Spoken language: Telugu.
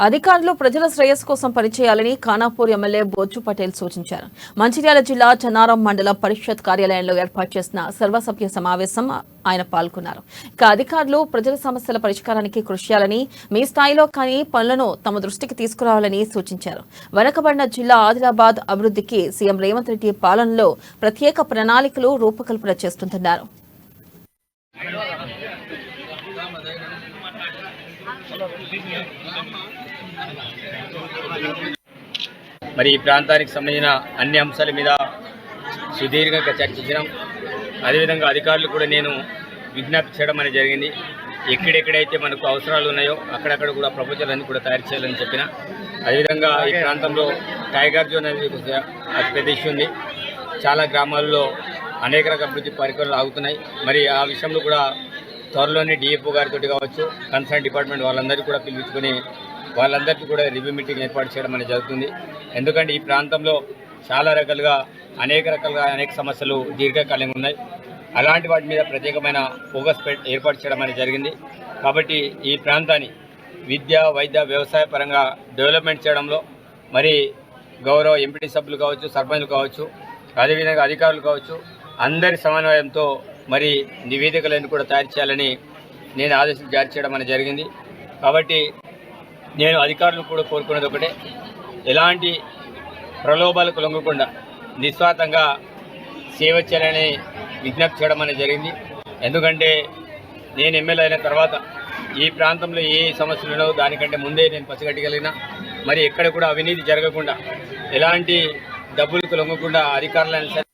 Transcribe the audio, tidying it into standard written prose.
అధికారులు ప్రజల శ్రేయస్సు కోసం పనిచేయాలని ఖానాపూర్ ఎమ్మెల్యే బొజ్జు పటేల్ సూచించారు. మంచిర్యాల జిల్లా చన్నారం మండల పరిషత్ కార్యాలయంలో ఏర్పాటు చేసిన సర్వసభ్య సమావేశం ఆయన పాల్గొన్నారు. ఇక అధికారులు ప్రజల సమస్యల పరిష్కారానికి కృషి చేయాలని, మీ స్థాయిలో కానీ పనులను తమ దృష్టికి తీసుకురావాలని సూచించారు. వెనుకబడిన జిల్లా ఆదిలాబాద్ అభివృద్ధికి సీఎం రేవంత్ రెడ్డి పాలనలో ప్రత్యేక ప్రణాళికలు రూపకల్పన చేస్తున్నారు. మరి ఈ ప్రాంతానికి సంబంధించిన అన్ని అంశాల మీద సుదీర్ఘంగా చర్చించడం, అదేవిధంగా అధికారులు కూడా నేను విజ్ఞప్తి చేయడం అనేది జరిగింది. ఎక్కడెక్కడైతే మనకు అవసరాలు ఉన్నాయో అక్కడక్కడ కూడా ప్రపోజలన్నీ కూడా తయారు చేయాలని చెప్పిన. అదేవిధంగా ఈ ప్రాంతంలో టైగర్ జోన్ అనేది అతి పెద్ద ఇష్యూ ఉంది. చాలా గ్రామాల్లో అనేక రకాల అభివృద్ధి పరికరాలు ఆగుతున్నాయి. మరి ఆ విషయంలో కూడా త్వరలోనే డిఎఫ్ఓ గారితో కావచ్చు, కన్సర్న్ డిపార్ట్మెంట్ వాళ్ళందరికీ కూడా పిలుచుకొని వాళ్ళందరికీ కూడా రివ్యూ మీటింగ్ ఏర్పాటు చేయడం అనేది జరుగుతుంది. ఎందుకంటే ఈ ప్రాంతంలో చాలా రకాలుగా అనేక సమస్యలు దీర్ఘకాలంగా ఉన్నాయి. అలాంటి వాటి మీద ప్రత్యేకమైన ఫోకస్ ఏర్పాటు చేయడం అనేది జరిగింది. కాబట్టి ఈ ప్రాంతాన్ని విద్య, వైద్య, వ్యవసాయ పరంగా డెవలప్మెంట్ చేయడంలో మరి గౌరవ ఎంపీటీ సభ్యులు కావచ్చు, సర్పంచులు కావచ్చు, అదేవిధంగా అధికారులు కావచ్చు, అందరి సమన్వయంతో మరి నివేదికలను కూడా తయారు చేయాలని నేను ఆదేశాలు జారీ చేయడం అనేది జరిగింది. కాబట్టి నేను అధికారులను కూడా కోరుకునేది ఒకటే, ఎలాంటి ప్రలోభాలకు లొంగకుండా నిస్వార్థంగా సేవ చేయాలని విజ్ఞప్తి చేయడం అనేది జరిగింది. ఎందుకంటే నేను ఎమ్మెల్యే అయిన తర్వాత ఈ ప్రాంతంలో ఏ సమస్యలు ఉన్నాయో దానికంటే ముందే నేను పసిగట్టగలిగిన. మరి ఎక్కడ కూడా అవినీతి జరగకుండా, ఎలాంటి డబ్బులకు లొంగకుండా అధికారులను